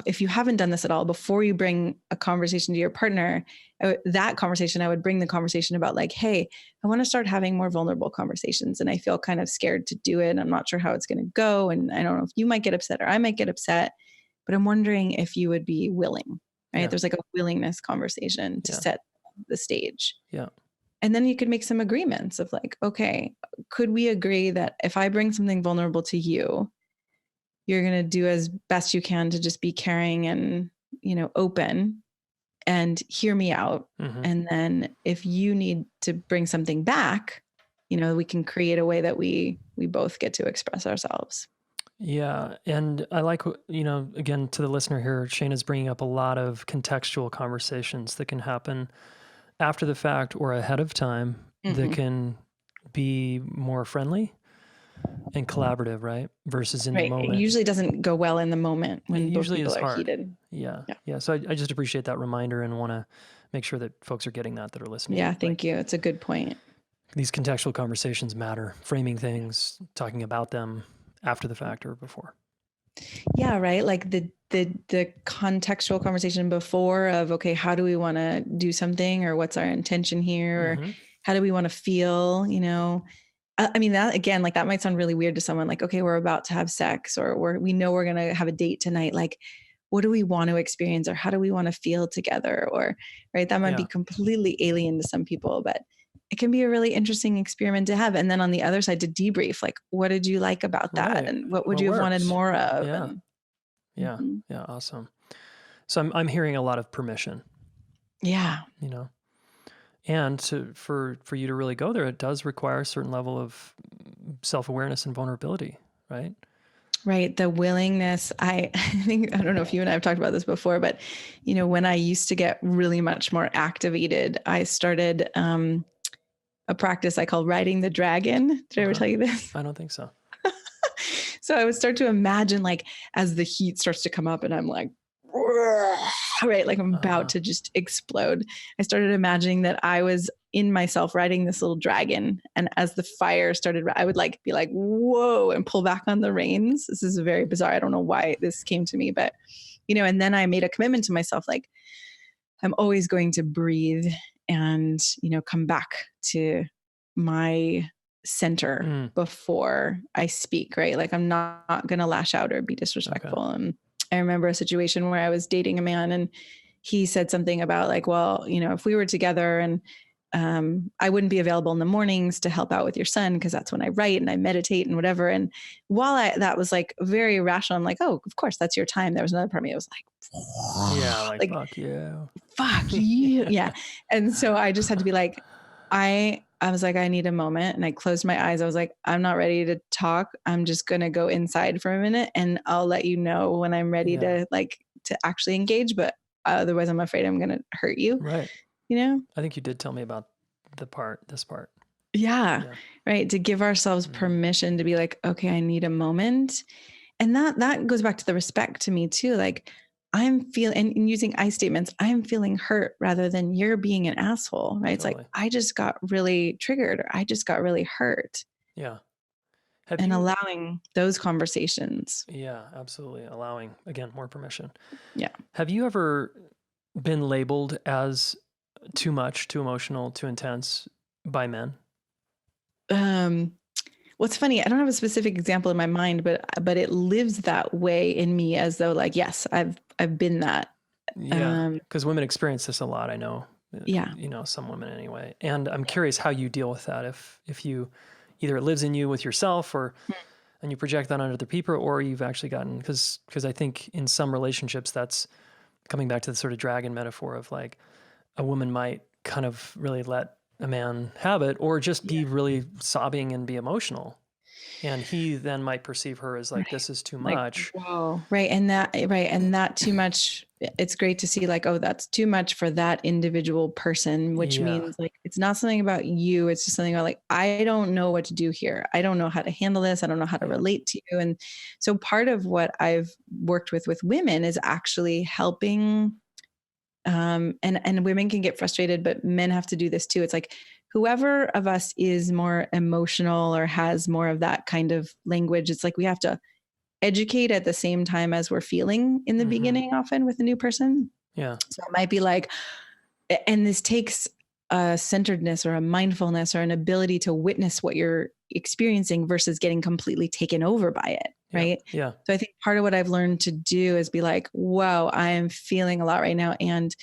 if you haven't done this at all, before you bring a conversation to your partner, I would bring the conversation about like, hey, I want to start having more vulnerable conversations. And I feel kind of scared to do it. I'm not sure how it's going to go. And I don't know if you might get upset or I might get upset, but I'm wondering if you would be willing, right? Yeah. There's like a willingness conversation to set the stage. Yeah. And then you could make some agreements of like, okay, could we agree that if I bring something vulnerable to you, you're going to do as best you can to just be caring and, open and hear me out. And then if you need to bring something back, we can create a way that we both get to express ourselves. Yeah. And I like, again, to the listener here, Shana's bringing up a lot of contextual conversations that can happen after the fact or ahead of time that can be more friendly and collaborative, right? Versus in the moment. It usually doesn't go well in the moment when both usually people is are hard. heated. Yeah. So I just appreciate that reminder and want to make sure that folks are getting that are listening. Yeah, thank you. It's a good point. These contextual conversations matter. Framing things, talking about them after the fact or before. Yeah, right. Like the contextual conversation before of, okay, how do we want to do something, or what's our intention here, or how do we want to feel, I mean, that again, like that might sound really weird to someone, like, okay, we're about to have sex, or we know we're going to have a date tonight. Like, what do we want to experience, or how do we want to feel together? Or, right. That might be completely alien to some people, but it can be a really interesting experiment to have. And then on the other side, to debrief, like, what did you like about that? Right. And what would you have wanted more of? Yeah. Yeah. Awesome. So I'm hearing a lot of permission. Yeah. And for you to really go there, it does require a certain level of self-awareness and vulnerability, right? Right. The willingness. I don't know if you and I have talked about this before, but when I used to get really much more activated, I started, a practice I call riding the dragon. Did I ever tell you this? I don't think so. So I would start to imagine, like, as the heat starts to come up and I'm like, right, like I'm about to just explode. I started imagining that I was in myself riding this little dragon. And as the fire started, I would be like, whoa, and pull back on the reins. This is very bizarre. I don't know why this came to me, but and then I made a commitment to myself, like, I'm always going to breathe and, come back to my center before I speak, right? Like, I'm not going to lash out or be disrespectful. Okay. And I remember a situation where I was dating a man and he said something about like, well, if we were together and I wouldn't be available in the mornings to help out with your son because that's when I write and I meditate and whatever. And while that was like very rational, I'm like, oh, of course, that's your time. There was another part of me that was like, Yeah, like fuck you. Fuck you. Yeah. And so I just had to be like, I was like, I need a moment. And I closed my eyes. I was like, I'm not ready to talk. I'm just going to go inside for a minute and I'll let you know when I'm ready to actually engage. But otherwise I'm afraid I'm going to hurt you. Right. I think you did tell me about this part. Yeah. Right. To give ourselves permission to be like, okay, I need a moment. And that goes back to the respect to me too. Like, I'm feeling, and using I statements, I'm feeling hurt rather than you're being an asshole, right? It's like, I just got really triggered or I just got really hurt. Yeah. Allowing those conversations. Yeah, absolutely. Allowing, again, more permission. Yeah. Have you ever been labeled as too much, too emotional, too intense by men? What's funny, I don't have a specific example in my mind, but it lives that way in me as though like, yes, I've been that. Yeah. Because women experience this a lot, I know. Yeah. Some women anyway. And I'm curious how you deal with that. If you either it lives in you with yourself and you project that on other people, or you've actually gotten, because I think in some relationships, that's coming back to the sort of dragon metaphor of like a woman might kind of really let a man have it, or just be really sobbing and be emotional. And he then might perceive her as like, this is too much. Whoa. Right. And that too much, it's great to see like, oh, that's too much for that individual person, which means like, it's not something about you. It's just something about like, I don't know what to do here. I don't know how to handle this. I don't know how to relate to you. And so part of what I've worked with women is actually helping, and women can get frustrated, but men have to do this too. It's like, whoever of us is more emotional or has more of that kind of language, it's like we have to educate at the same time as we're feeling in the beginning, often with a new person. Yeah. So it might be like, and this takes a centeredness or a mindfulness or an ability to witness what you're experiencing versus getting completely taken over by it. Right. Yeah. So I think part of what I've learned to do is be like, whoa, I am feeling a lot right now. And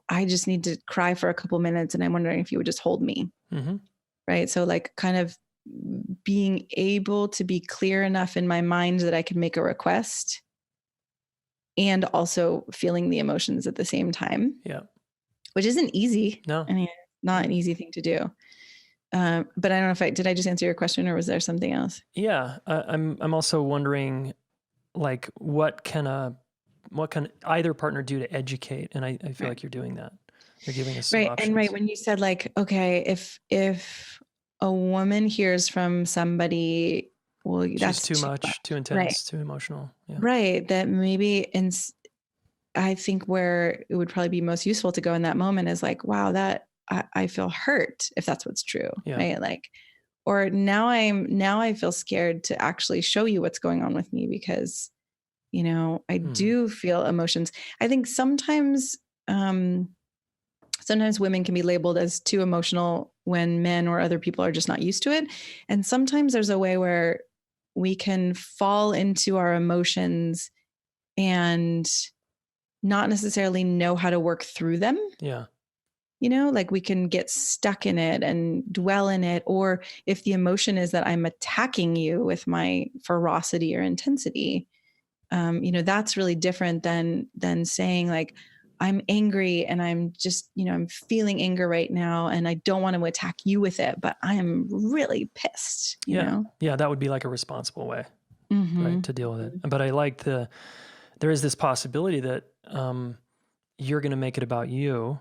I just need to cry for a couple minutes and I'm wondering if you would just hold me. Right. So like kind of being able to be clear enough in my mind that I can make a request and also feeling the emotions at the same time. Yeah. Which isn't easy. No. I mean, not an easy thing to do. But I don't know did I just answer your question or was there something else? Yeah. I'm also wondering like what can either partner do to educate? And I feel like you're doing that. You're giving us some options. And when you said like, okay, if a woman hears from somebody, well, that's too much, too intense, too emotional. Yeah. Right. That maybe I think where it would probably be most useful to go in that moment is like, wow, that I feel hurt if that's what's true. Yeah. Right. Like, or now I feel scared to actually show you what's going on with me because I do feel emotions. I think sometimes women can be labeled as too emotional when men or other people are just not used to it. And sometimes there's a way where we can fall into our emotions and not necessarily know how to work through them. Yeah. Like we can get stuck in it and dwell in it. Or if the emotion is that I'm attacking you with my ferocity or intensity, that's really different than saying like, I'm angry and I'm just, I'm feeling anger right now and I don't want to attack you with it, but I am really pissed, you know? Yeah. That would be like a responsible way, right, to deal with it. But I like there is this possibility that you're going to make it about you.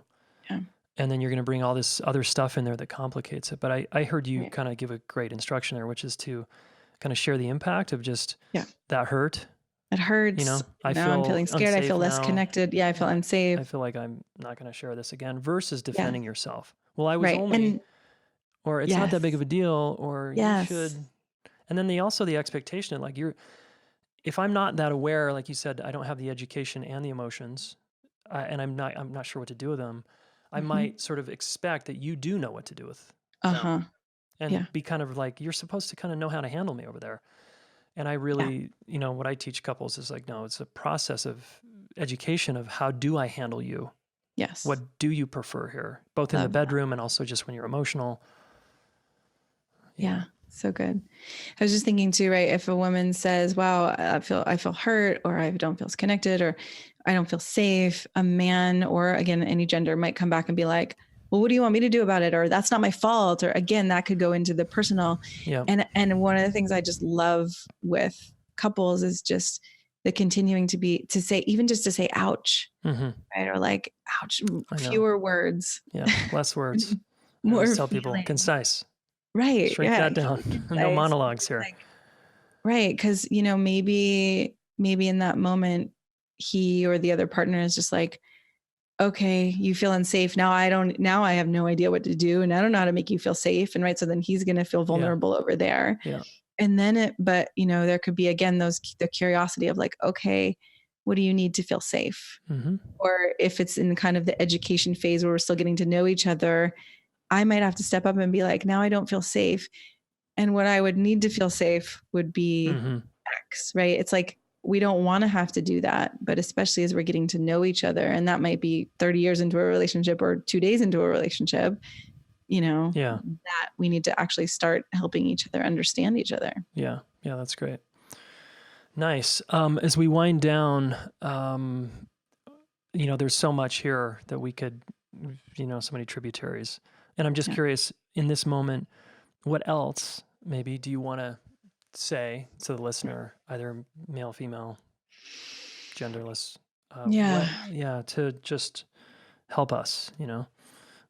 Yeah. And then you're going to bring all this other stuff in there that complicates it. But I heard you kind of give a great instruction there, which is to kind of share the impact of just that hurt. It hurts. I'm feeling scared. I feel less connected. Yeah, I feel unsafe. I feel like I'm not going to share this again versus defending yourself. Well, I was only, or it's not that big of a deal, or you should. And then the expectation, like if I'm not that aware, like you said, I don't have the education and the emotions, and I'm not sure what to do with them. I might sort of expect that you do know what to do with Uh-huh. them, and Yeah. be kind of like, you're supposed to kind of know how to handle me over there. And I Yeah. really, what I teach couples is like, no, it's a process of education of how do I handle you? Yes. What do you prefer here? Both in the Love that. bedroom and also just when you're emotional. Yeah. So good. I was just thinking too, right? If a woman says, wow, I feel hurt, or I don't feel connected, or I don't feel safe, a man, or again, any gender, might come back and be like, well, what do you want me to do about it? Or that's not my fault. Or again, that could go into the personal. Yeah. And one of the things I just love with couples is just the continuing to say, even just to say, ouch, right? Or like, ouch, I know. fewer words. Yeah. Less words. I More always tell people, feeling. concise. Right. Shrink Yeah. that down. No monologues here. Like, right. Cause maybe in that moment, he or the other partner is just like, okay, you feel unsafe. Now I have no idea what to do. And I don't know how to make you feel safe. And right. So then he's going to feel vulnerable over there. Yeah. And then but there could be, again, the curiosity of like, okay, what do you need to feel safe? Or if it's in kind of the education phase where we're still getting to know each other, I might have to step up and be like, now I don't feel safe. And what I would need to feel safe would be X, right? It's like, we don't want to have to do that, but especially as we're getting to know each other, and that might be 30 years into a relationship or 2 days into a relationship, that we need to actually start helping each other understand each other. Yeah. Yeah. That's great. Nice. As we wind down, there's so much here that we could, so many tributaries. And I'm just curious, in this moment, what else maybe do you want to say to the listener, either male, female, genderless? To just help us,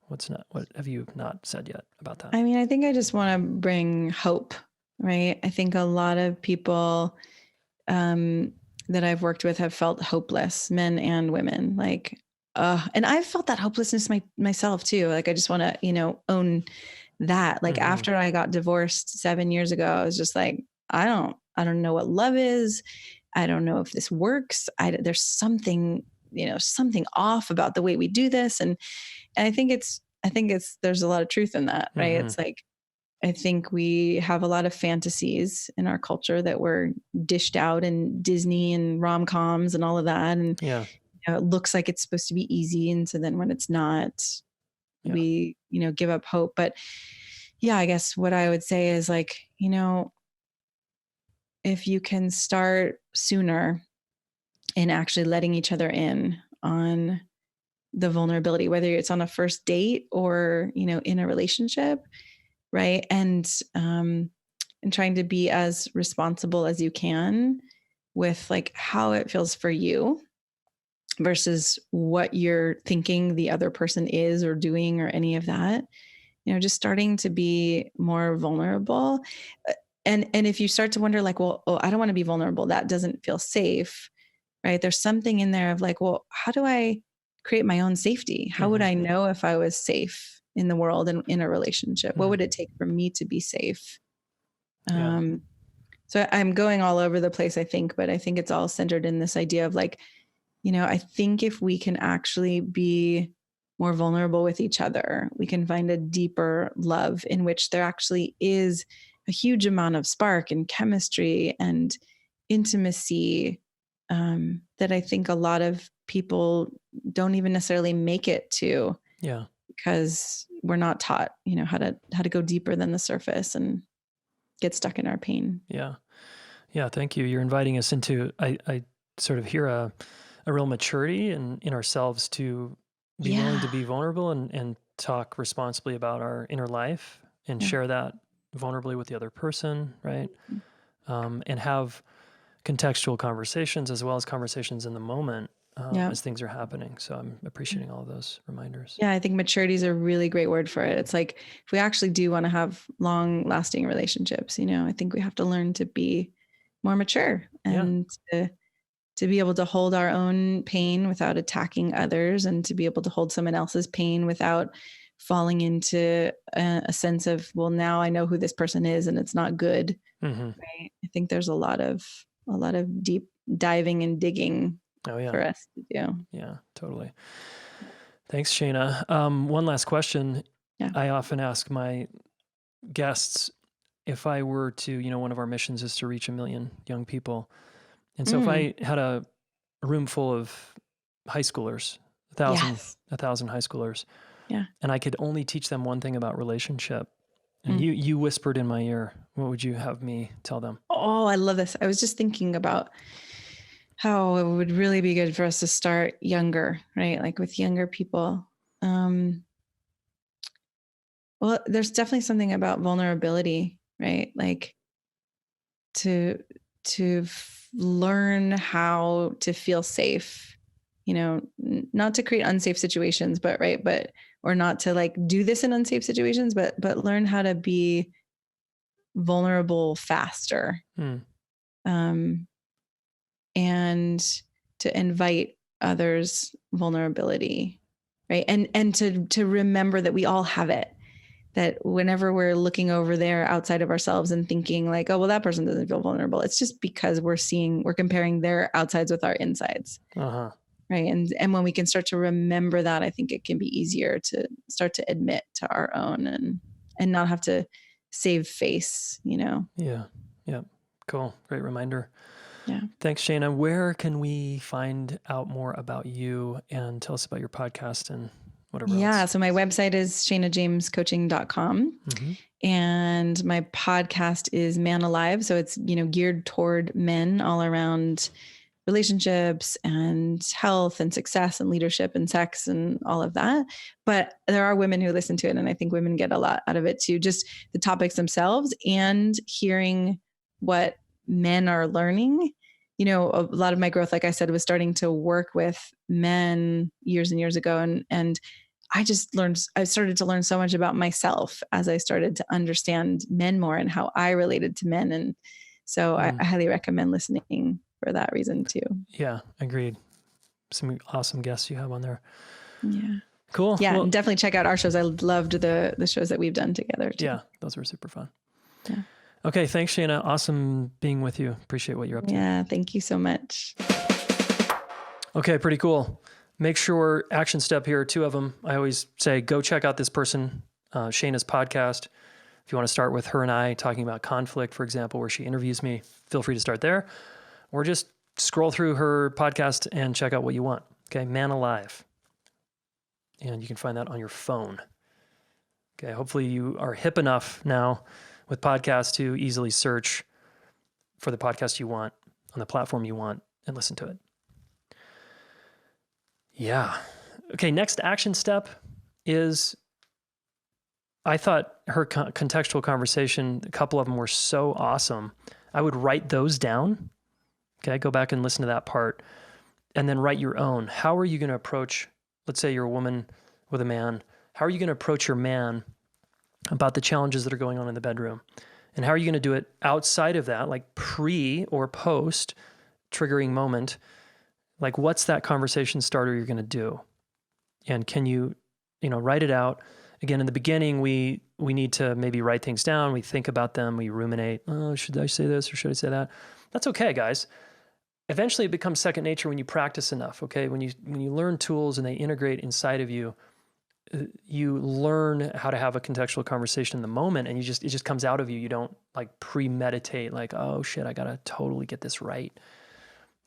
what have you not said yet about that? I mean, I think I just want to bring hope, right? I think a lot of people that I've worked with have felt hopeless, men and women, like, and I've felt that hopelessness myself too. Like, I just want to, own that. Like after I got divorced 7 years ago, I was just like, I don't know what love is. I don't know if this works. There's something, something off about the way we do this. And I think there's a lot of truth in that, right? It's like, I think we have a lot of fantasies in our culture that were dished out in Disney and rom-coms and all of that. And it looks like it's supposed to be easy. And so then when it's not, we, give up hope. But yeah, I guess what I would say is like, if you can start sooner in actually letting each other in on the vulnerability, whether it's on a first date or, in a relationship, right? And trying to be as responsible as you can with like how it feels for you versus what you're thinking the other person is or doing or any of that, just starting to be more vulnerable. And if you start to wonder like, well, I don't want to be vulnerable, that doesn't feel safe, right? There's something in there of like, well, how do I create my own safety? How would I know if I was safe in the world and in a relationship? What would it take for me to be safe? So I'm going all over the place, I think, but I think it's all centered in this idea of like, I think if we can actually be more vulnerable with each other, we can find a deeper love in which there actually is a huge amount of spark and chemistry and intimacy that I think a lot of people don't even necessarily make it to. Yeah. Because we're not taught, how to go deeper than the surface and get stuck in our pain. Yeah. Yeah. Thank you. You're inviting us into, I sort of hear a real maturity in ourselves to be willing to be vulnerable and talk responsibly about our inner life and share that vulnerably with the other person. Right. And have contextual conversations as well as conversations in the moment as things are happening. So I'm appreciating all of those reminders. Yeah, I think maturity is a really great word for it. It's like, if we actually do want to have long lasting relationships, I think we have to learn to be more mature and to be able to hold our own pain without attacking others, and to be able to hold someone else's pain without falling into a sense of, well, now I know who this person is and it's not good. Right? I think there's a lot of lot of deep diving and digging Oh yeah. for us to do. Yeah, totally. Thanks, Shana. One last question. Yeah. I often ask my guests, if I were to, one of our missions is to reach 1 million young people. And so if I had a room full of high schoolers, Yes. 1,000 high schoolers, Yeah. and I could only teach them one thing about relationship, and Mm. you whispered in my ear, what would you have me tell them? Oh, I love this. I was just thinking about how it would really be good for us to start younger, right? Like with younger people. Well, there's definitely something about vulnerability, right? Like to learn how to feel safe, not to create unsafe situations, but or not to like do this in unsafe situations, but learn how to be vulnerable faster. And to invite others' vulnerability, right? And to remember that we all have it. That whenever we're looking over there outside of ourselves and thinking like, oh, well, that person doesn't feel vulnerable, it's just because we're comparing their outsides with our insides. Uh-huh. Right. And when we can start to remember that, I think it can be easier to start to admit to our own and not have to save face, Yeah. Yeah. Cool. Great reminder. Yeah. Thanks, Shana. Where can we find out more about you and tell us about your podcast and whatever else? So my website is shanajamescoaching.com. Mm-hmm. And my podcast is Man Alive. So it's, geared toward men all around relationships and health and success and leadership and sex and all of that. But there are women who listen to it. And I think women get a lot out of it too, just the topics themselves and hearing what men are learning. A lot of my growth, like I said, was starting to work with men years and years ago. And I started to learn so much about myself as I started to understand men more and how I related to men. And so I highly recommend listening for that reason too. Yeah, agreed. Some awesome guests you have on there. Yeah. Cool. Yeah, well, definitely check out our shows. I loved the shows that we've done together too. Yeah, those were super fun. Yeah. Okay, thanks, Shana. Awesome being with you. Appreciate what you're up to. Yeah, thank you so much. Okay, pretty cool. Make sure, action step here, 2 of them. I always say, go check out this person, Shana's podcast. If you want to start with her and I talking about conflict, for example, where she interviews me, feel free to start there. Or just scroll through her podcast and check out what you want. Okay, Man Alive. And you can find that on your phone. Okay, hopefully you are hip enough now with podcasts to easily search for the podcast you want on the platform you want and listen to it. Yeah. Okay, next action step is, I thought her contextual conversation, a couple of them were so awesome. I would write those down. Okay, go back and listen to that part and then write your own. How are you going to approach, let's say you're a woman with a man, how are you going to approach your man about the challenges that are going on in the bedroom? And how are you going to do it outside of that, like pre or post triggering moment? Like, what's that conversation starter you're going to do? And can you, write it out? Again, in the beginning, we need to maybe write things down. We think about them. We ruminate. Oh, should I say this or should I say that? That's okay, guys. Eventually, it becomes second nature when you practice enough. Okay, when you learn tools and they integrate inside of you, you learn how to have a contextual conversation in the moment, and it just comes out of you. You don't like premeditate, like, oh shit, I gotta totally get this right.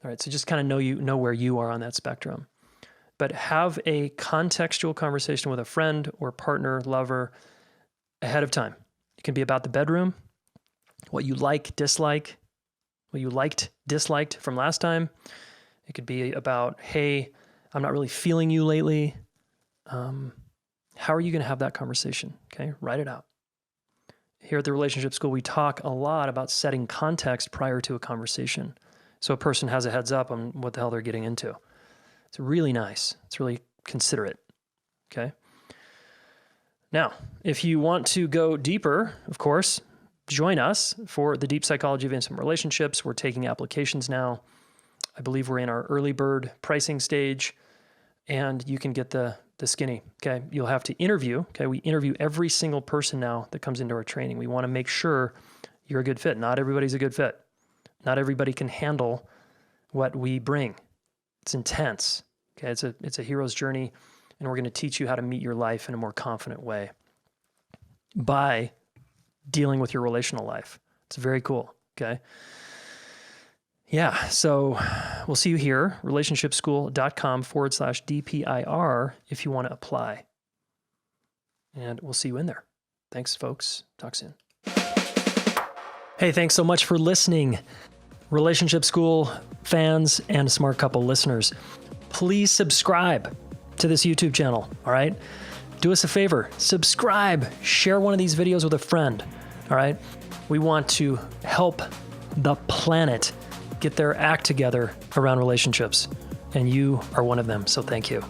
All right, so just kind of know where you are on that spectrum. But have a contextual conversation with a friend or partner, lover, ahead of time. It can be about the bedroom, what you like, dislike, what you liked, disliked from last time. It could be about, hey, I'm not really feeling you lately. How are you going to have that conversation? Okay, write it out. Here at the Relationship School, we talk a lot about setting context prior to a conversation, so a person has a heads up on what the hell they're getting into. It's really nice. It's really considerate. Okay. Now, if you want to go deeper, of course, join us for the Deep Psychology of Intimate Relationships. We're taking applications now. I believe we're in our early bird pricing stage, and you can get the skinny. Okay. You'll have to interview. Okay. We interview every single person now that comes into our training. We want to make sure you're a good fit. Not everybody's a good fit. Not everybody can handle what we bring. It's intense. Okay, it's a hero's journey, and we're going to teach you how to meet your life in a more confident way by dealing with your relational life. It's very cool. Okay. Yeah. So we'll see you here, relationshipschool.com/DPIR if you want to apply. And we'll see you in there. Thanks, folks. Talk soon. Hey, thanks so much for listening. Relationship School fans and Smart Couple listeners, please subscribe to this YouTube channel. All right. Do us a favor, subscribe, share one of these videos with a friend. All right. We want to help the planet get their act together around relationships, and you are one of them. So thank you.